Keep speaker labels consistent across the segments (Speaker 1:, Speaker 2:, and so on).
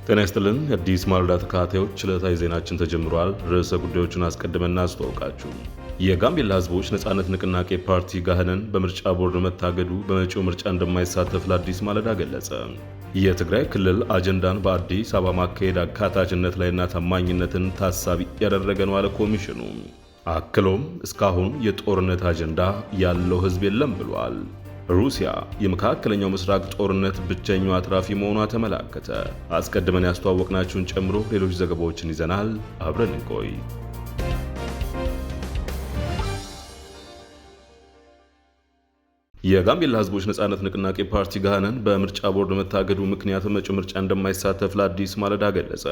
Speaker 1: ጤና ይስጥልን አዲስ ማለዳ ተከታታዮች ዕለታዊ ዜናችን ተጀምሯል። ርዕሰ ጉዳዮችን አስቀድመን እናስተዋውቃችሁ። የጋምቤላ ሕዝቦች ነጻነት ንቅናቄ ፓርቲ ጋህነን በምርጫ ቦርድ መታገዱ በመጪው ምርጫ እንደማይሳተፍ ለአዲስ ማለዳ ገለጸ። የትግራይ ክልል አጀንዳን በአዲስ አበባ ማካሄድ አካታችነት ላይና ታማኝነትን ታሳቢ ያደረገ ነው አለ ኮሚሽኑ። አክሎም እስካሁን የጦርነት አጀንዳ ያለው ሕዝብ የለም ብሏል። ሩሲያ የመካከለኛው ምስራቅ ጦርነት ብቸኛው አትራፊ መሆኗ ተመላከተ። አስቀድመን ያስተዋወቅናችሁን ጨምሮ ሌሎች ዘገባዎችን ይዘናል። አብረን እንቆይ። የጋምቤላ ሕዝቦች ነጻነት ንቅናቄ ፓርቲ ጋህነን በምርጫ ቦርድ መታገዱ ምክንያት መጪው ምርጫ እንደማይሳተፍ ለአዲስ ማለዳ ገለጸ።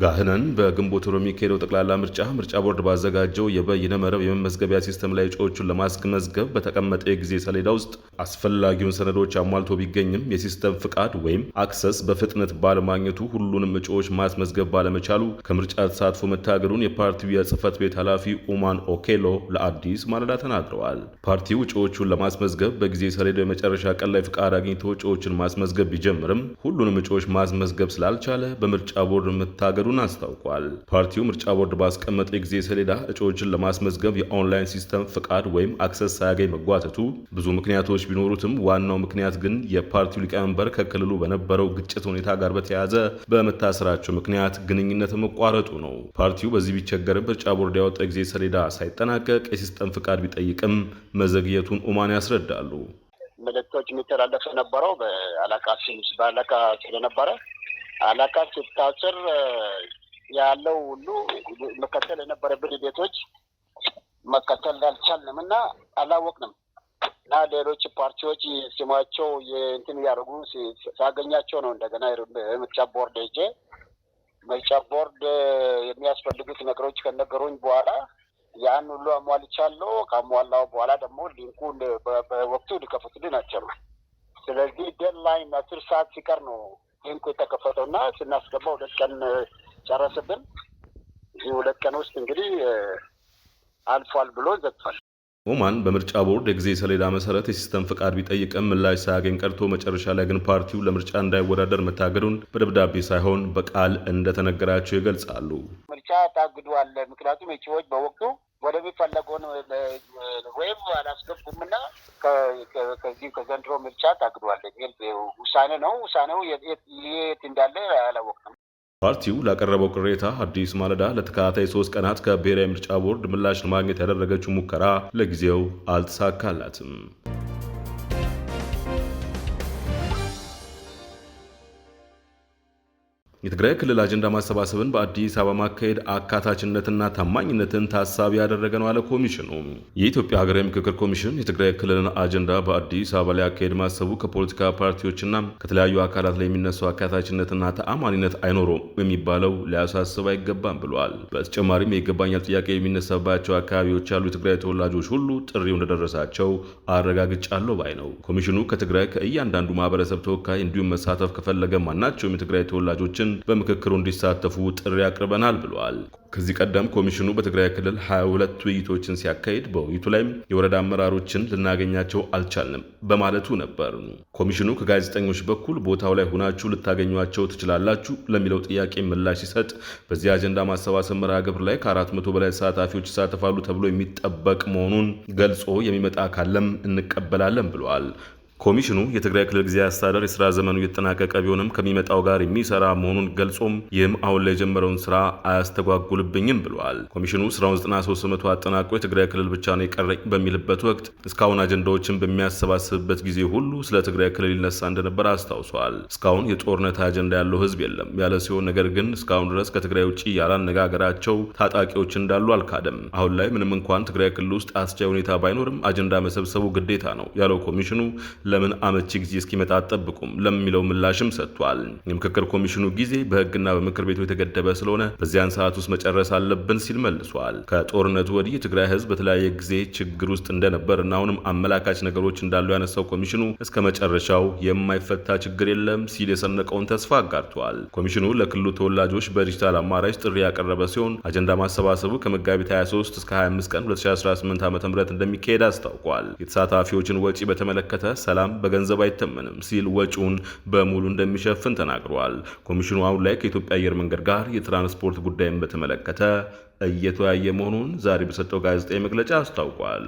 Speaker 1: ጋህነን በግንቦት ወር የሚካሄደው ጠቅላላ ምርጫ ቦርድ ባዘጋጀው የበይነ መረብ የመመዝገቢያ ሲስተም ላይ እጩዎቹን ለማስመዝገብ በተቀመጠ የጊዜ ሰሌዳ ውስጥ አስፈላጊውን ሰነዶች አሟልቶ ቢገኝም የሲስተም ፍቃድ ወይም አክሰስ በፍጥነት ባለማግኘቱ ሁሉንም እጩዎች ማስመዝገብ ባለመቻሉ ከምርጫ ተሳትፎ መታገዱን የፓርቲው የጽህፈት ቤት ኃላፊ ኡማን ኦኬሎ ለአዲስ ማለዳ ተናግረዋል። ፓርቲው እጩዎቹን ለማስመዝገብ ጊዜ ሰሌዳው የመጨረሻ ቀን ላይ ፍቃድ አግኝቶ እጩዎችን ማስመዝገብ ቢጀምርም ሁሉንም እጩዎች ማስመዝገብ ስላልቻለ በምርጫ ቦርድ መታገዱን አስታውቋል። ፓርቲው ምርጫ ቦርድ ባስቀመጠው የጊዜ ሰሌዳ እጩዎችን ለማስመዝገብ የኦንላይን ሲስተም ፍቃድ ወይም አክሰስ ሳያገኝ መጓተቱ ብዙ ምክንያቶች ቢኖሩትም ዋናው ምክንያት ግን የፓርቲው ሊቀመንበር ከክልሉ በነበረው ግጭት ሁኔታ ጋር በተያያዘ በመታሰራቸው ምክንያት ግንኙነት መቋረጡ ነው። ፓርቲው በዚህ ቢቸገርም ምርጫ ቦርድ ያወጣው የጊዜ ሰሌዳ ሳይጠናቀቅ የሲስተም ፍቃድ ቢጠይቅም መዘግየቱን ኡማን ያስረዳሉ።
Speaker 2: መልእክቶች የሚተላለፉ የነበረው በአለቃ ስለነበረ አለቃ ሲታሰር ያለው ሁሉ መከተል የነበረብን ሂደቶች መከተል አልቻልንም እና አላወቅንም እና ሌሎች ፓርቲዎች ስማቸው የእንትን ያደርጉ ሳገኛቸው ነው እንደገና ምርጫ ቦርድ ሄጄ ምርጫ ቦርድ የሚያስፈልጉት ነገሮች ከነገሩኝ በኋላ ያን ሁሉ አሟልቻለሁ። ካሟላው በኋላ ደግሞ ሊንኩ በወቅቱ ሊከፈቱልን ናቸው። ስለዚህ ዴድላይን 10 ሰዓት ሲቀር ነው ሊንኩ የተከፈተውና ስናስገባ 2 ቀን ጨረስብን። እዚህ 2 ቀን ውስጥ እንግዲህ አልፏል ብሎ ዘግቷል።
Speaker 1: ኦማን በምርጫ ቦርድ የጊዜ ሰሌዳ መሰረት የሲስተም ፍቃድ ቢጠይቅም ምላሽ ሳያገኝ ቀርቶ መጨረሻ ላይ ግን ፓርቲው ለምርጫ እንዳይወዳደር መታገዱን በደብዳቤ ሳይሆን በቃል እንደተነገራቸው ይገልጻሉ።
Speaker 2: ምርጫ ታግዷል። ምክንያቱም እጩዎች በወቅቱ ወደሚፈለገውን ወይም አላስገቡምና ከዚህ ከዘንድሮ ምርጫ ታግዷል የሚል ውሳኔ ነው። ውሳኔው የት እንዳለ አላወቅንም።
Speaker 1: ፓርቲው ላቀረበው ቅሬታ አዲስ ማለዳ ለተከታታይ 3 ቀናት ከብሔራዊ ምርጫ ቦርድ ምላሽ ለማግኘት ያደረገችው ሙከራ ለጊዜው አልተሳካላትም። የትግራይ ክልል አጀንዳ ማሰባሰብን በአዲስ አበባ ማካሄድ አካታችነትና ታማኝነትን ታሳቢ ያደረገ ነው አለ ኮሚሽኑ። የኢትዮጵያ ሀገራዊ ምክክር ኮሚሽን የትግራይ ክልልን አጀንዳ በአዲስ አበባ ላይ አካሄድ ማሰቡ ከፖለቲካ ፓርቲዎችና ከተለያዩ አካላት ላይ የሚነሱ አካታችነትና ተአማኒነት አይኖረውም የሚባለው ሊያሳስብ አይገባም ብሏል። በተጨማሪም የይገባኛል ጥያቄ የሚነሳባቸው አካባቢዎች ያሉ የትግራይ ተወላጆች ሁሉ ጥሪው እንደደረሳቸው አረጋግጫለሁ ባይ ነው። ኮሚሽኑ ከትግራይ ከእያንዳንዱ ማህበረሰብ ተወካይ እንዲሁም መሳተፍ ከፈለገ ማናቸውም የትግራይ ተወላጆችን በምክክሩ እንዲሳተፉ ጥሪ አቅርበናል ብለዋል። ከዚህ ቀደም ኮሚሽኑ በትግራይ ክልል 22 ውይይቶችን ሲያካሂድ በውይይቱ ላይም የወረዳ አመራሮችን ልናገኛቸው አልቻልንም በማለቱ ነበር። ኮሚሽኑ ከጋዜጠኞች በኩል ቦታው ላይ ሆናችሁ ልታገኟቸው ትችላላችሁ ለሚለው ጥያቄ ምላሽ ሲሰጥ በዚህ አጀንዳ ማሰባሰብ መርሃ ግብር ላይ ከ400 በላይ ተሳታፊዎች ይሳተፋሉ ተብሎ የሚጠበቅ መሆኑን ገልጾ የሚመጣ ካለም እንቀበላለን ብለዋል። ኮሚሽኑ የትግራይ ክልል ጊዜያዊ አስተዳደር የስራ ዘመኑ እየተጠናቀቀ ቢሆንም ከሚመጣው ጋር የሚሰራ መሆኑን ገልጾም ይህም አሁን ላይ የጀመረውን ስራ አያስተጓጉልብኝም ብለዋል። ኮሚሽኑ ስራውን 93% አጠናቆ የትግራይ ክልል ብቻ ነው የቀረኝ በሚልበት ወቅት እስካሁን አጀንዳዎችን በሚያሰባስብበት ጊዜ ሁሉ ስለ ትግራይ ክልል ይነሳ እንደነበር አስታውሷል። እስካሁን የጦርነት አጀንዳ ያለው ህዝብ የለም ያለ ሲሆን ነገር ግን እስካሁን ድረስ ከትግራይ ውጭ ያላነጋገራቸው ታጣቂዎች እንዳሉ አልካደም። አሁን ላይ ምንም እንኳን ትግራይ ክልል ውስጥ አስቻይ ሁኔታ ባይኖርም አጀንዳ መሰብሰቡ ግዴታ ነው ያለው ኮሚሽኑ ለምን አመቺ ጊዜ እስኪመጣ አጠብቁም ለሚለው ምላሽም ሰጥቷል። የምክክር ኮሚሽኑ ጊዜ በህግና በምክር ቤቱ የተገደበ ስለሆነ በዚያን ሰዓት ውስጥ መጨረስ አለብን ሲል መልሷል። ከጦርነቱ ወዲህ የትግራይ ህዝብ በተለያየ ጊዜ ችግር ውስጥ እንደነበር እና አሁንም አመላካች ነገሮች እንዳሉ ያነሳው ኮሚሽኑ እስከ መጨረሻው የማይፈታ ችግር የለም ሲል የሰነቀውን ተስፋ አጋርቷል። ኮሚሽኑ ለክልሉ ተወላጆች በዲጂታል አማራጭ ጥሪ ያቀረበ ሲሆን አጀንዳ ማሰባሰቡ ከመጋቢት 23 እስከ 25 ቀን 2018 ዓ.ም እንደሚካሄድ አስታውቋል። የተሳታፊዎችን ወጪ በተመለከተ ሰላም በገንዘብ አይተመንም ሲል ወጪውን በሙሉ እንደሚሸፍን ተናግሯል። ኮሚሽኑ አሁን ላይ ከኢትዮጵያ አየር መንገድ ጋር የትራንስፖርት ጉዳይን በተመለከተ እየተወያየ መሆኑን ዛሬ በሰጠው ጋዜጣዊ መግለጫ አስታውቋል።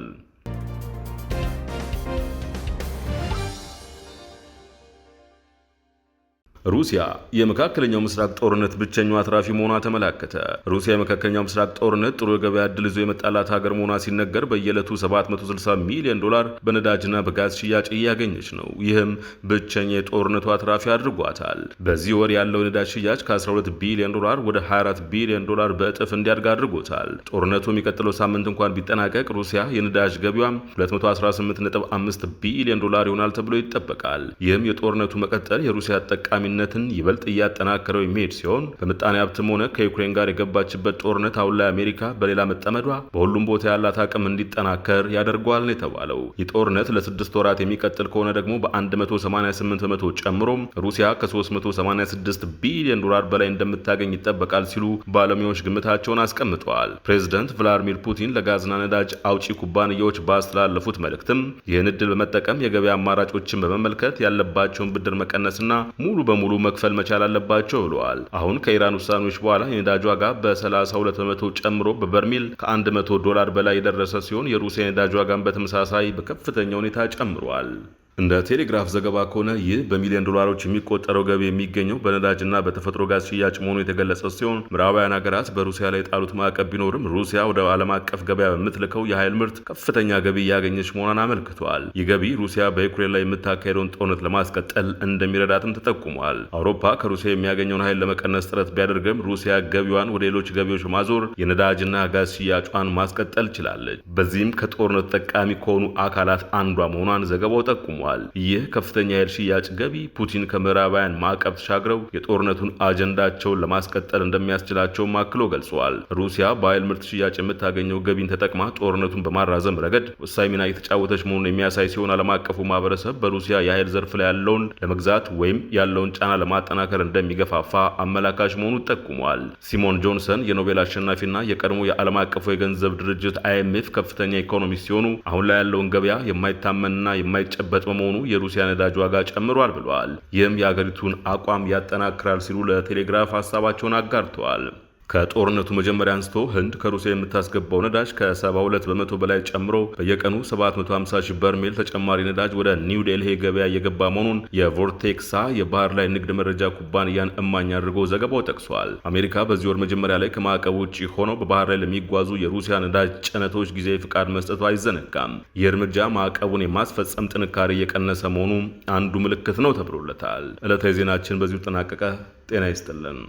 Speaker 1: ሩሲያ የመካከለኛው ምስራቅ ጦርነት ብቸኛው አትራፊ መሆኗ ተመላከተ። ሩሲያ የመካከለኛው ምስራቅ ጦርነት ጥሩ የገበያ ዕድል ይዞ የመጣላት ሀገር መሆኗ ሲነገር በየዕለቱ $760 ሚሊዮን በነዳጅና በጋዝ ሽያጭ እያገኘች ነው። ይህም ብቸኛ የጦርነቱ አትራፊ አድርጓታል። በዚህ ወር ያለው የነዳጅ ሽያጭ ከ$12 ቢሊዮን ወደ $24 ቢሊዮን በእጥፍ እንዲያድግ አድርጎታል። ጦርነቱ የሚቀጥለው ሳምንት እንኳን ቢጠናቀቅ ሩሲያ የነዳጅ ገቢዋም $218.5 ቢሊዮን ይሆናል ተብሎ ይጠበቃል። ይህም የጦርነቱ መቀጠል የሩሲያ ጠቃሚ ነትን ይበልጥ እያጠናከረው የሚሄድ ሲሆን በምጣኔ ሀብትም ሆነ ከዩክሬን ጋር የገባችበት ጦርነት አሁን ላይ አሜሪካ በሌላ መጠመዷ በሁሉም ቦታ ያላት አቅም እንዲጠናከር ያደርገዋል ነው የተባለው። ይህ ጦርነት ለ6 ወራት የሚቀጥል ከሆነ ደግሞ በ188 በመቶ ጨምሮ ሩሲያ ከ386 ቢሊዮን በላይ እንደምታገኝ ይጠበቃል ሲሉ ባለሙያዎች ግምታቸውን አስቀምጠዋል። ፕሬዚደንት ቭላዲሚር ፑቲን ለጋዝና ነዳጅ አውጪ ኩባንያዎች ባስተላለፉት መልእክትም ይህን ዕድል በመጠቀም የገበያ አማራጮችን በመመልከት ያለባቸውን ብድር መቀነስና ሙሉ በሙሉ መክፈል መቻል አለባቸው ብለዋል። አሁን ከኢራን ውሳኔዎች በኋላ የነዳጅ ዋጋ በ32 በመቶ ጨምሮ በበርሜል $100 በላይ የደረሰ ሲሆን የሩሲያ የነዳጅ ዋጋን በተመሳሳይ በከፍተኛ ሁኔታ ጨምሯል። እንደ ቴሌግራፍ ዘገባ ከሆነ ይህ በሚሊዮን ዶላሮች የሚቆጠረው ገቢ የሚገኘው በነዳጅና በተፈጥሮ ጋዝ ሽያጭ መሆኑ የተገለጸ ሲሆን ምዕራባውያን ሀገራት በሩሲያ ላይ የጣሉት ማዕቀብ ቢኖርም ሩሲያ ወደ ዓለም አቀፍ ገበያ በምትልከው የኃይል ምርት ከፍተኛ ገቢ እያገኘች መሆኗን አመልክቷል። ይህ ገቢ ሩሲያ በዩክሬን ላይ የምታካሄደውን ጦርነት ለማስቀጠል እንደሚረዳትም ተጠቁሟል። አውሮፓ ከሩሲያ የሚያገኘውን ኃይል ለመቀነስ ጥረት ቢያደርግም ሩሲያ ገቢዋን ወደ ሌሎች ገቢዎች ማዞር የነዳጅና ጋዝ ሽያጯን ማስቀጠል ችላለች። በዚህም ከጦርነት ተጠቃሚ ከሆኑ አካላት አንዷ መሆኗን ዘገባው ጠቁሟል። ይህ ከፍተኛ የኃይል ሽያጭ ገቢ ፑቲን ከምዕራባውያን ማዕቀብ ተሻግረው የጦርነቱን አጀንዳቸውን ለማስቀጠል እንደሚያስችላቸውም አክሎ ገልጸዋል። ሩሲያ በኃይል ምርት ሽያጭ የምታገኘው ገቢን ተጠቅማ ጦርነቱን በማራዘም ረገድ ወሳኝ ሚና እየተጫወተች መሆኑን የሚያሳይ ሲሆን ዓለም አቀፉ ማህበረሰብ በሩሲያ የኃይል ዘርፍ ላይ ያለውን ለመግዛት ወይም ያለውን ጫና ለማጠናከር እንደሚገፋፋ አመላካች መሆኑን ጠቁሟል። ሲሞን ጆንሰን የኖቤል አሸናፊና የቀድሞ የዓለም አቀፉ የገንዘብ ድርጅት IMF ከፍተኛ ኢኮኖሚስት ሲሆኑ አሁን ላይ ያለውን ገበያ የማይታመንና የማይጨበጥ በመሆኑ የሩሲያ ነዳጅ ዋጋ ጨምሯል ብለዋል። ይህም የአገሪቱን አቋም ያጠናክራል ሲሉ ለቴሌግራፍ ሀሳባቸውን አጋርተዋል። ከጦርነቱ መጀመሪያ አንስቶ ህንድ ከሩሲያ የምታስገባው ነዳጅ ከ72 በመቶ በላይ ጨምሮ በየቀኑ 750 ሺህ በርሜል ተጨማሪ ነዳጅ ወደ ኒው ዴልሂ ገበያ እየገባ መሆኑን የቮርቴክሳ የባህር ላይ ንግድ መረጃ ኩባንያን እማኝ አድርጎ ዘገባው ጠቅሷል። አሜሪካ በዚህ ወር መጀመሪያ ላይ ከማዕቀብ ውጭ ሆነው በባህር ላይ ለሚጓዙ የሩሲያ ነዳጅ ጭነቶች ጊዜያዊ ፍቃድ መስጠቱ አይዘነጋም። ይህ እርምጃ ማዕቀቡን የማስፈጸም ጥንካሬ እየቀነሰ መሆኑ አንዱ ምልክት ነው ተብሎለታል። ዕለታዊ ዜናችን በዚሁ ተጠናቀቀ። ጤና ይስጥልን።